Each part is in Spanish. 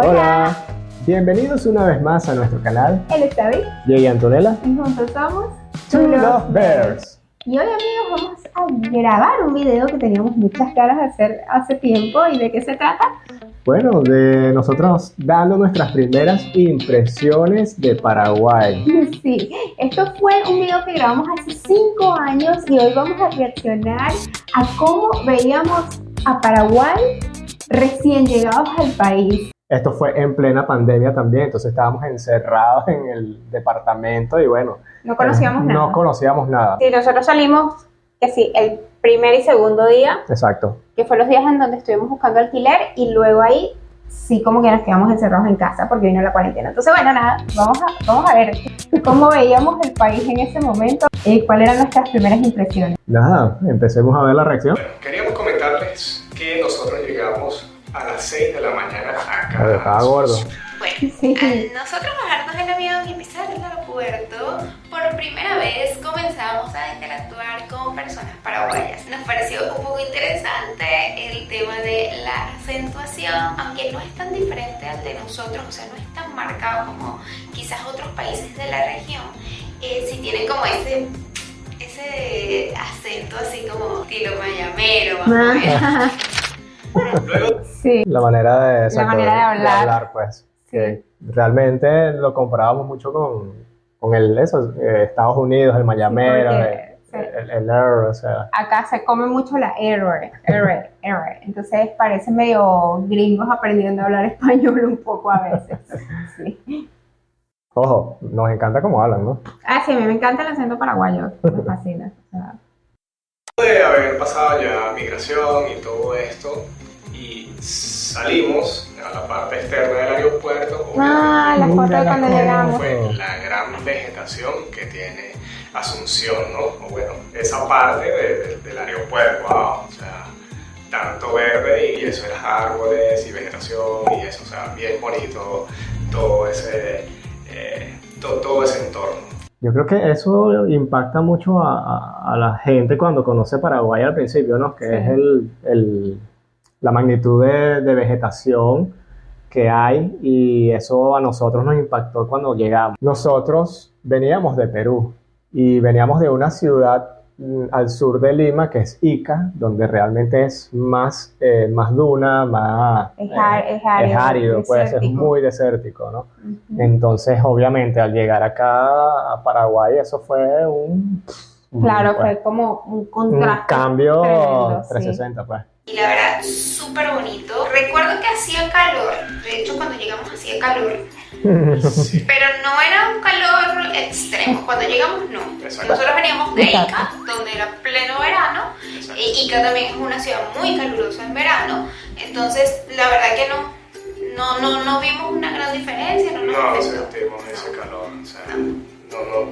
Hola, bienvenidos una vez más a nuestro canal. Él es David Yo y Antonella. y juntos somos Two Love Bears. Y hoy, amigos, vamos a grabar un video que teníamos muchas ganas de hacer hace tiempo. ¿Y de qué se trata? Bueno, de nosotros dando nuestras primeras impresiones de Paraguay. Sí, esto fue un video que grabamos hace 5 años y hoy vamos a reaccionar a cómo veíamos a Paraguay recién llegados al país. Esto fue en plena pandemia también, entonces estábamos encerrados en el departamento y bueno, No conocíamos nada. No conocíamos nada. Sí, nosotros salimos, que sí, el primer y segundo día, Exacto. que fue los días en donde estuvimos buscando alquiler, y luego ahí sí como que nos quedamos encerrados en casa porque vino la cuarentena. Entonces, bueno, nada, vamos a ver cómo veíamos el país en ese momento y cuáles eran nuestras primeras impresiones. Nada, empecemos a ver la reacción. Bueno, queríamos comentarles que nosotros llegamos a las 6 de la mañana acá. Estaba gordo. Bueno, Sí. al nosotros bajarnos del avión y empezar el aeropuerto, por primera vez comenzamos a interactuar con personas paraguayas. Nos pareció un poco interesante el tema de la acentuación, aunque no es tan diferente al de nosotros, o sea, no es tan marcado como quizás otros países de la región. Sí tienen como ese acento así como estilo mayamero, vamos a ver. Luego, Sí. La manera de, La manera de hablar. pues. Sí. Que realmente lo comparábamos mucho con Estados Unidos, el mayamero, Sí, el o sea. Acá se come mucho la R. Entonces parece medio gringos aprendiendo a hablar español un poco a veces. Sí. Ojo, nos encanta cómo hablan, ¿no? Ah, sí, a mí me encanta el acento paraguayo, me fascina. O sea, de haber pasado ya migración y todo esto, y salimos a la parte externa del aeropuerto, la obviamente, foto de cuando llegamos. fue la gran vegetación que tiene Asunción, ¿no? O bueno, esa parte del aeropuerto, wow, o sea, tanto verde y eso, eran árboles y vegetación y eso, o sea, bien bonito todo ese entorno. Yo creo que eso impacta mucho a la gente cuando conoce Paraguay al principio, ¿no? Que Sí. es la magnitud de vegetación que hay, y eso a nosotros nos impactó cuando llegamos. Nosotros veníamos de Perú y veníamos de una ciudad al sur de Lima que es Ica, donde realmente es más duna, más Es árido, pues es desértico. muy desértico, ¿no? Ujú. Entonces, obviamente, al llegar acá a Paraguay, eso fue Claro, pues, fue como un un contraste cambio tremendo, sí. 360, pues. Y la verdad, súper bonito. Recuerdo que hacía calor, de hecho cuando llegamos hacía calor, Sí. pero no era un calor extremo. Cuando llegamos no. Exacto. Nosotros veníamos de Exacto. Ica, donde era pleno verano. Exacto. Ica también es una ciudad muy calurosa en verano. Entonces, la verdad que no vimos una gran diferencia. No nos No afectó. sentimos ese calor, o sea,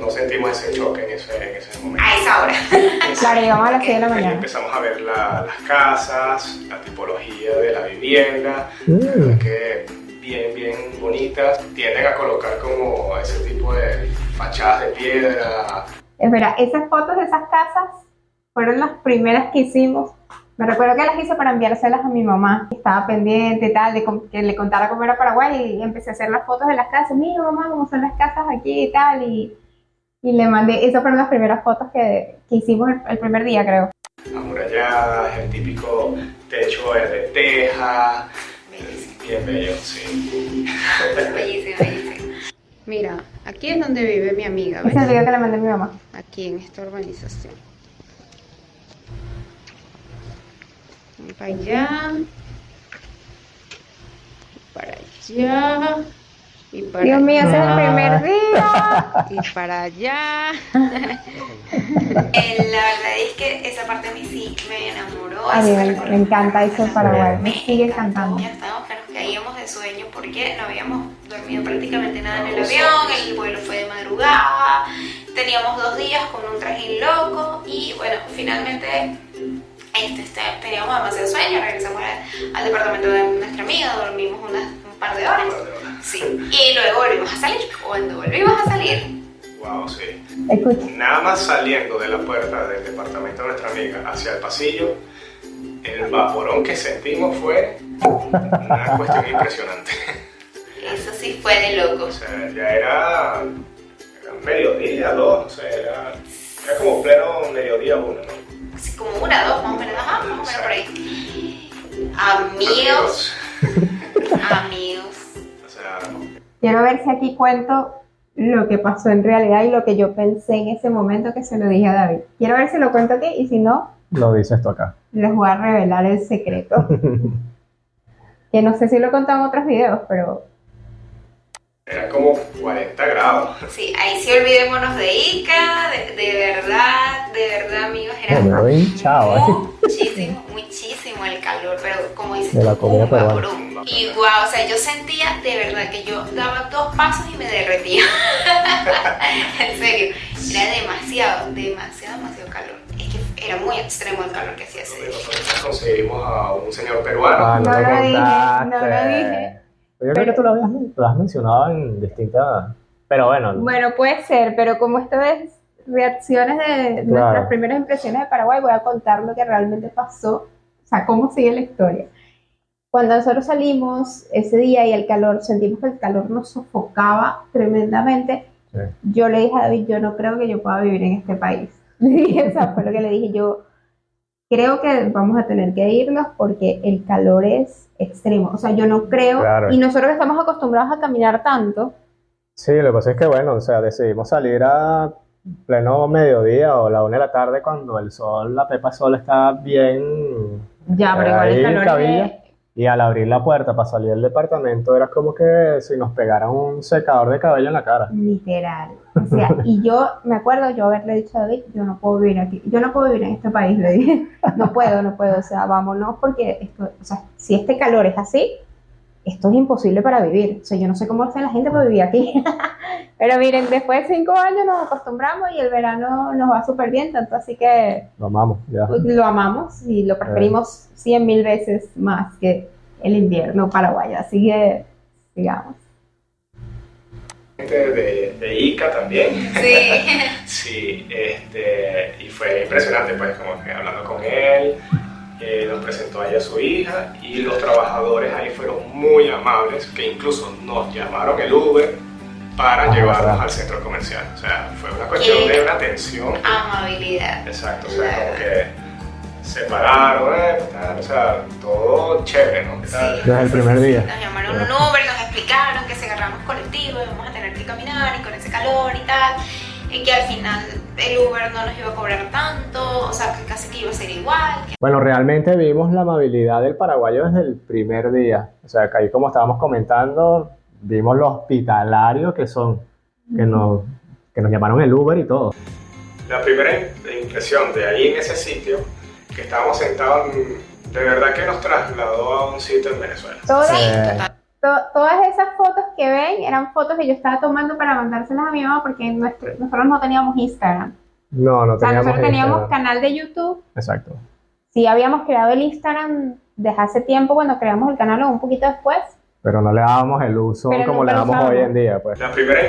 no sentimos ese choque en ese momento. A esa hora. Claro, llegamos a las 6 de la Ahí mañana. empezamos a ver las casas, la tipología de la vivienda, Mm. que bien bonitas. Tienden a colocar como ese tipo de fachadas de piedra. Espera, esas fotos de esas casas fueron las primeras que hicimos. Me recuerdo que las hice para enviárselas a mi mamá, que estaba pendiente y tal, que le contara cómo era Paraguay, y empecé a hacer las fotos de las casas. Mira, mamá, cómo son las casas aquí y tal, y le mandé. Esas fueron las primeras fotos que hicimos el primer día, creo. Amuralladas, el típico techo es de teja, bien bello, sí. Bellísimo. Mira, aquí es donde vive mi amiga, Ese es el ¿ves? video que le mandé a mi mamá. Aquí en esta urbanización. Y para allá. Y para allá. Y para Dios mío, ese es el Ah. primer día. Y para allá. La verdad es que esa parte a mí sí me enamoró. A mí ese me recuerdo. encanta eso de Paraguay, me sigue encantando. Ya estábamos que nos caíamos de sueño porque no habíamos dormido prácticamente nada en el avión, el vuelo fue de madrugada, teníamos 2 días con un trajín loco y bueno, finalmente teníamos demasiado sueño, regresamos al departamento de nuestra amiga, dormimos un par de horas, sí, y luego volvimos a salir. Cuando volvimos a salir, Wow, sí. Escucha. Nada más saliendo de la puerta del departamento de nuestra amiga hacia el pasillo, el vaporón que sentimos fue una cuestión impresionante. Eso sí fue de loco. O sea, ya era mediodía, dos, no sé, era como pleno mediodía, uno, ¿no? Así como una, dos, más o menos, ajá, más o menos por ahí. Amigos. O sea, Quiero ver si aquí cuento lo que pasó en realidad y lo que yo pensé en ese momento que se lo dije a David. Quiero ver si lo cuento aquí y si no, Lo dices tú acá. les voy a revelar el secreto. Que no sé si lo he contado en otros videos, pero era como 40 grados. Sí, ahí sí olvidémonos de Ica, de verdad, amigos, era Me veo hinchado, muchísimo el calor, pero como dices De la tú, comida un peruana. vaporón. Y guau, o sea, yo sentía de verdad que yo daba 2 pasos y me derretía. En serio, era demasiado calor. Es que era muy extremo el calor que hacía ese día. Nosotros conseguimos a un señor peruano. Ah, no No lo lo dije, contaste. no lo dije. Yo creo que tú lo has mencionado en distintas... Pero bueno, bueno, puede ser, pero como esto es reacciones de nuestras primeras impresiones de Paraguay, voy a contar lo que realmente pasó, o sea, cómo sigue la historia. Cuando nosotros salimos ese día y el calor, sentimos que el calor nos sofocaba tremendamente, sí. yo le dije a David, yo no creo que yo pueda vivir en este país. Le dije, eso fue lo que le dije, yo creo que vamos a tener que irnos porque el calor es extremo. O sea, yo no creo, Claro. y nosotros estamos acostumbrados a caminar tanto. Sí, lo que pasa es que, bueno, o sea, decidimos salir a pleno mediodía o la 1 de la tarde cuando el sol, la pepa sol está bien Ya, pero igual ahí el en calor cabilla. es... Y al abrir la puerta para salir del departamento era como que si nos pegara un secador de cabello en la cara. Literal. O sea, y yo me acuerdo yo haberle dicho a David, yo no puedo vivir aquí, yo no puedo vivir en este país, le dije, no puedo, o sea, vámonos porque esto, o sea, si este calor es así, esto es imposible para vivir. O sea, yo no sé cómo hace la gente para vivir aquí. Pero miren, después de 5 años nos acostumbramos y el verano nos va súper bien, tanto así que Lo amamos, ya. lo amamos y lo preferimos 100.000 veces más que el invierno paraguayo. Así que, digamos. De Ica también. Sí. Sí, y fue impresionante, pues, como que hablando con él, nos presentó a ella a su hija y los trabajadores ahí fueron muy amables, que incluso nos llamaron el Uber para llevarnos al centro comercial. O sea, fue una cuestión de una atención. Amabilidad. Exacto, o sea, como que se pararon, o sea, todo chévere, ¿no? ¿Qué tal? Desde el primer día. Nos llamaron un Uber, nos explicaron que si agarramos colectivo íbamos a tener que caminar y con ese calor y tal, y que al final el Uber no nos iba a cobrar tanto, o sea, que casi que iba a ser igual. Bueno, realmente vimos la amabilidad del paraguayo desde el primer día. O sea, que ahí como estábamos comentando, vimos lo hospitalarios que son, que nos llamaron el Uber y todo. La primera impresión de ahí en ese sitio, que estábamos sentados, de verdad que nos trasladó a un sitio en Venezuela. Todas esas fotos que ven eran fotos que yo estaba tomando para mandárselas a mi mamá porque nosotros no teníamos Instagram. No O sea, teníamos nosotros teníamos Instagram. canal de YouTube. Exacto. Sí habíamos creado el Instagram desde hace tiempo cuando creamos el canal o un poquito después. Pero no le dábamos el uso Pero como nunca le lo damos hoy usábamos. en día, pues. La primera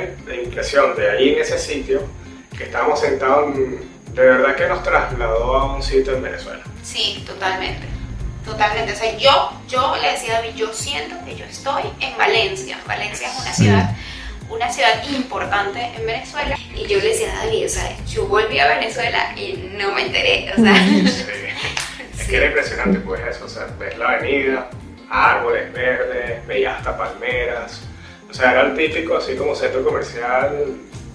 impresión de ahí en ese sitio, que estábamos sentados, de verdad que nos trasladó a un sitio en Venezuela. Sí, totalmente. Totalmente. O sea, yo le decía a David, yo siento que yo estoy en Valencia. Valencia es una ciudad importante en Venezuela. Y yo le decía a David, o sea, yo volví a Venezuela y no me enteré. O sea, Sí. Es que era impresionante, pues eso, o sea, ves la avenida, árboles verdes, veías hasta palmeras. O sea, era el típico, así como centro comercial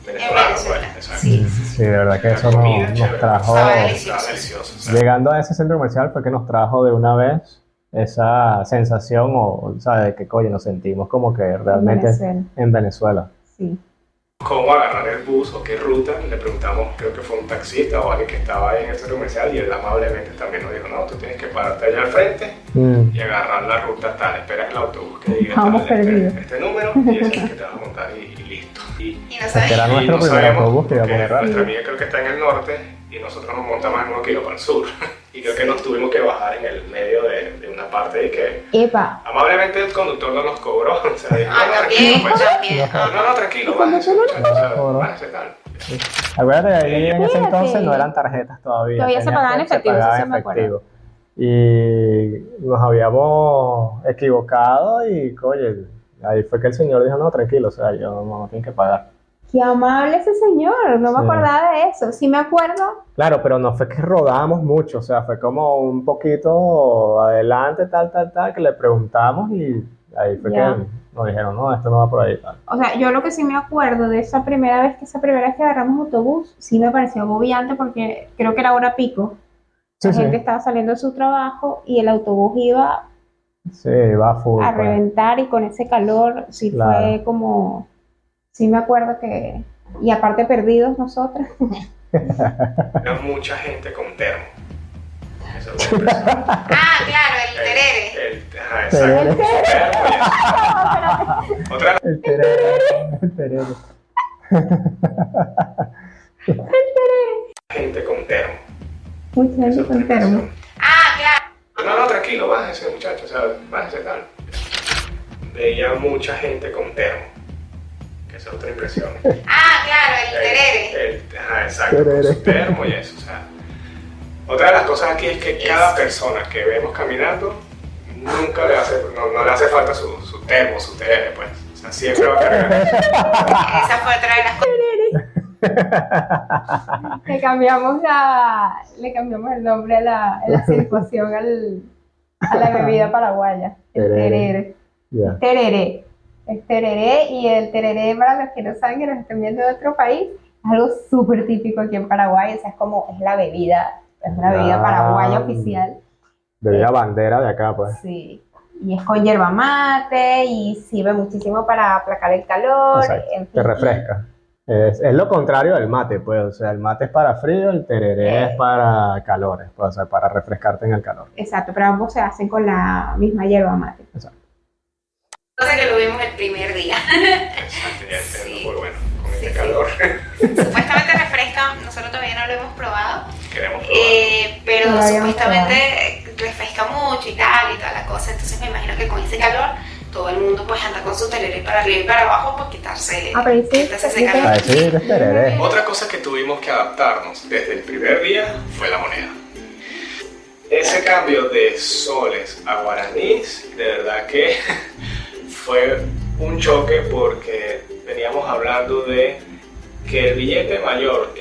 venezolano, Venezuela, pues. Exacto. sí. Sí, de verdad que La eso comida, nos chévere. trajo... Estaba delicioso. Estaba delicioso. O sea, Llegando a ese centro comercial fue que nos trajo de una vez esa sensación, o sea, de que, coño, nos sentimos como que realmente Venezuela. en Venezuela. Sí. cómo agarrar el bus o qué ruta, le preguntamos, creo que fue un taxista o alguien que estaba ahí en el centro comercial y él amablemente también nos dijo, no, tú tienes que pararte allá al frente y agarrar la ruta tal, esperas el autobús que diga Vamos tal, perdidos. este número y ese es el que te vas a montar y listo. Y no Porque era sabía. nuestro Y no primer sabemos, autobús que iba a porque poner nuestra amiga creo que está en el norte y nosotros nos montamos en 1 kilo para el sur y creo que nos tuvimos que bajar en el medio de una parte y que Epa. amablemente el conductor no nos cobró, o sea, dijo, Ah, no, también, tranquilo, pues. también. No, tranquilo, bájese, muchachos, o sea, cobró? bájese, tal. Acuérdate, ahí en ese Fíjate. entonces no eran tarjetas todavía. Todavía se pagaban en efectivo, pagaba eso sí me acuerdo. efectivo. Y nos habíamos equivocado y, oye, Ahí fue que el señor dijo, no, tranquilo, o sea, yo no tengo que pagar. Qué amable ese señor, no me Sí. acordaba de eso. Sí me acuerdo. Claro, pero no fue que rodábamos mucho, o sea, fue como un poquito adelante, tal, que le preguntamos y ahí fue Ya. que nos dijeron, no, esto no va por ahí, tal. O sea, yo lo que sí me acuerdo de esa primera vez que agarramos autobús, sí me pareció agobiante porque creo que era hora pico. Sí, La sí, gente estaba saliendo de su trabajo y el autobús iba sí, va full, a pues. reventar y con ese calor sí Claro. fue como, sí me acuerdo que, y aparte perdidos nosotros. Era mucha gente con termo. Eso es lo que impresiona. Ah, claro, el terere. Ajá, exacto. Termo y eso. Otra El terere, el terere. gente con termo. Mucha Eso gente es con otra termo. impresión. Ah, claro. No, tranquilo, bájese, muchacho, o sea, bájese tal. Veía mucha gente con termo. Que esa es otra impresión. Ah, claro, el terere. Ajá, exacto, con su termo y eso, o sea. Otra de las cosas aquí es que cada persona que vemos caminando nunca le hace, no le hace falta su termo, su terere, pues. O sea, siempre va a cargar. Esa fue otra de las cosas. Le cambiamos el nombre a la situación a la bebida paraguaya. El Terere. terere. Ya. Tereré. Es tereré y el tereré, para los que no saben que nos estén viendo de otro país, es algo súper típico aquí en Paraguay. O sea, es la bebida, es una bebida paraguaya oficial. Bebida bandera de acá, pues. Sí. Y es con yerba mate y sirve muchísimo para aplacar el calor. Exacto, En te fin. refresca. Es lo contrario del mate, pues, o sea, el mate es para frío, el tereré es para calores, pues, o sea, para refrescarte en el calor. Exacto, pero ambos se hacen con la misma yerba mate. Exacto. Cosa que lo vimos el primer día. Exacto, ya entiendo, Sí. pues bueno, con Sí, este sí. calor Supuestamente refresca, nosotros todavía no lo hemos probado, queremos probar. pero No lo habíamos supuestamente refresca mucho y tal y toda la cosa. Entonces me imagino que con ese calor todo el mundo pues anda con su tereré para arriba y para abajo por quitarse, Ah, pero sí, quitarse ese sí, calor. A decir es tereré. Otra cosa que tuvimos que adaptarnos desde el primer día fue la moneda. Ese cambio de soles a guaraníes, de verdad que fue un choque porque veníamos hablando de que el billete mayor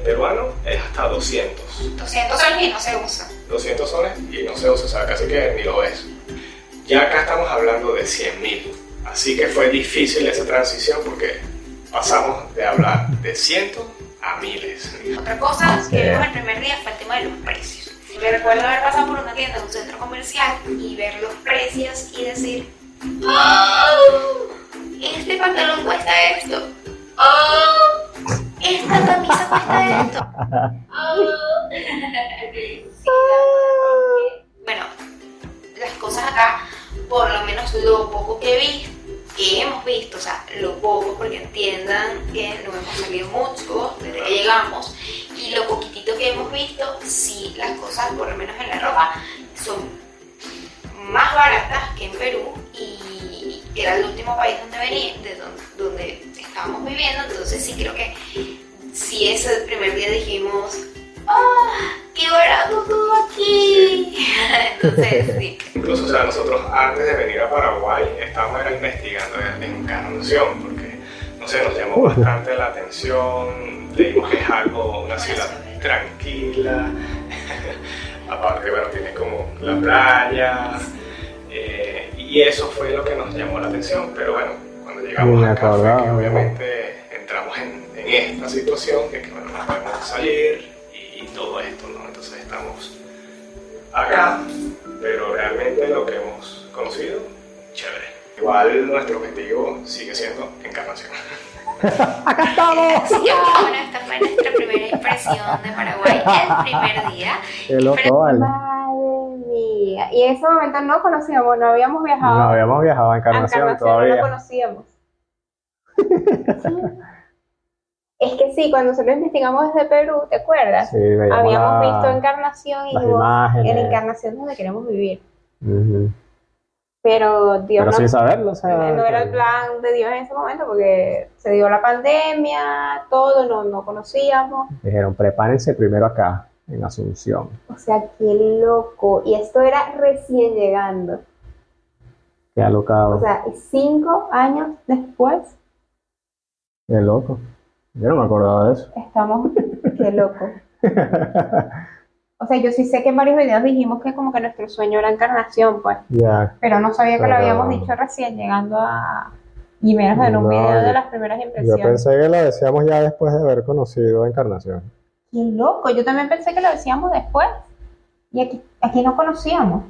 peruano es hasta 200. 200 soles y no se usa. 200 soles y no se usa, o sea, casi que ni lo ves. Ya acá estamos hablando de 100.000. Así que fue difícil esa transición porque pasamos de hablar de cientos a miles. Otra cosa que vimos el primer día fue el tema de los precios. Me recuerdo haber pasado por una tienda en un centro comercial y ver los precios y decir, ¡oh! Este pantalón cuesta esto. ¡Oh! Esta camisa cuesta esto. ¡Oh! Sí, bueno, las cosas acá, por lo menos lo poco que hemos visto, o sea, lo poco, porque entiendan que no hemos salido mucho desde que llegamos, y lo poquitito que hemos visto, sí, las cosas, por lo menos en la ropa, son más baratas que en Perú, y era el último país donde venía, donde estábamos viviendo, entonces sí creo que si ese primer día dijimos, ¡ah, qué barato todo aquí! Entonces, sí. Incluso, o sea, nosotros antes de venir a Paraguay estábamos era investigando en Encarnación porque, no sé, nos llamó bastante la atención, leímos que es algo, una ciudad tranquila, aparte, bueno, tiene como la playa, y eso fue lo que nos llamó la atención, pero bueno, cuando llegamos Me acá fue que acordaba. obviamente entramos en esta situación de que, bueno, no podemos salir y todo esto, ¿no? Entonces estamos acá, pero realmente lo que hemos conocido, chévere. Igual nuestro objetivo sigue siendo Encarnación. ¡Acá estamos! Así que bueno, esta fue nuestra primera impresión de Paraguay el primer día. ¡Qué loco, vale! Madre mía. Y en ese momento no conocíamos, no habíamos viajado. No habíamos viajado a a Encarnación no lo todavía. conocíamos. Es que sí, cuando nosotros investigamos desde Perú, ¿te acuerdas? Sí, veíamos Habíamos visto Encarnación y las dijimos, imágenes. en Encarnación es donde queremos vivir. Ujú. Pero Dios Pero no, sin saberlo, o sea, no era el plan de Dios en ese momento porque se dio la pandemia, todo, no conocíamos. dijeron, prepárense primero acá, en Asunción. O sea, qué loco. Y esto era recién llegando. Qué alocado. O sea, 5 años después, Qué loco. Yo no me acordaba de eso. estamos, qué loco. O sea, yo sí sé que en varios videos dijimos que como que nuestro sueño era encarnación, pues. Ya. Pero no sabía que lo Pero- habíamos dicho recién llegando a... Y menos en un No, video de yo- las primeras Yo impresiones. pensé que lo decíamos ya después de haber conocido a Encarnación. Qué loco, yo también pensé que lo decíamos después. Y aquí no conocíamos.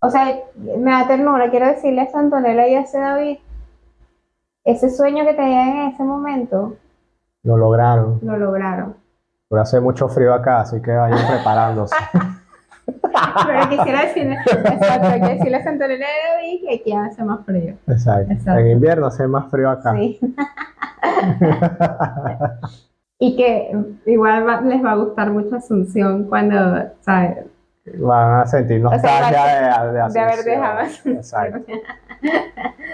O sea, me da ternura. Quiero decirle a Santonela y a ese David, ese sueño que tenían en ese momento, Lo lograron. lo lograron. Pero hace mucho frío acá, así que vayan preparándose. Pero quisiera decirle, exacto, hay que decirle a Santonela y a David que aquí hace más frío. Exacto. Exacto. En invierno hace más frío acá. Sí. Y que igual les va a gustar mucho Asunción cuando, ¿sabes? Van a sentir O sea, nostalgia de de haber Asunción. dejado Asunción. Exacto.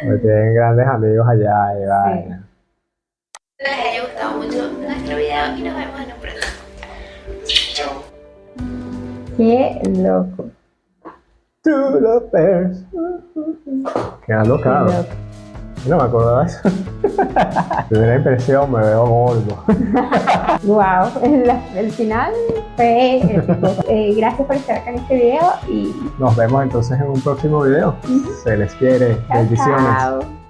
Porque tienen grandes amigos allá. Y vaina. Les haya gustado mucho nuestro video y nos vemos en un próximo. Chao. Qué loco. To the bears. Qué alocado. Qué loco. Yo no me acordaba de eso. Primera impresión, me veo gordo. Wow, el final fue épico. Gracias por estar acá en este video y Nos vemos entonces en un próximo video. Se les quiere. chao, Bendiciones. chao.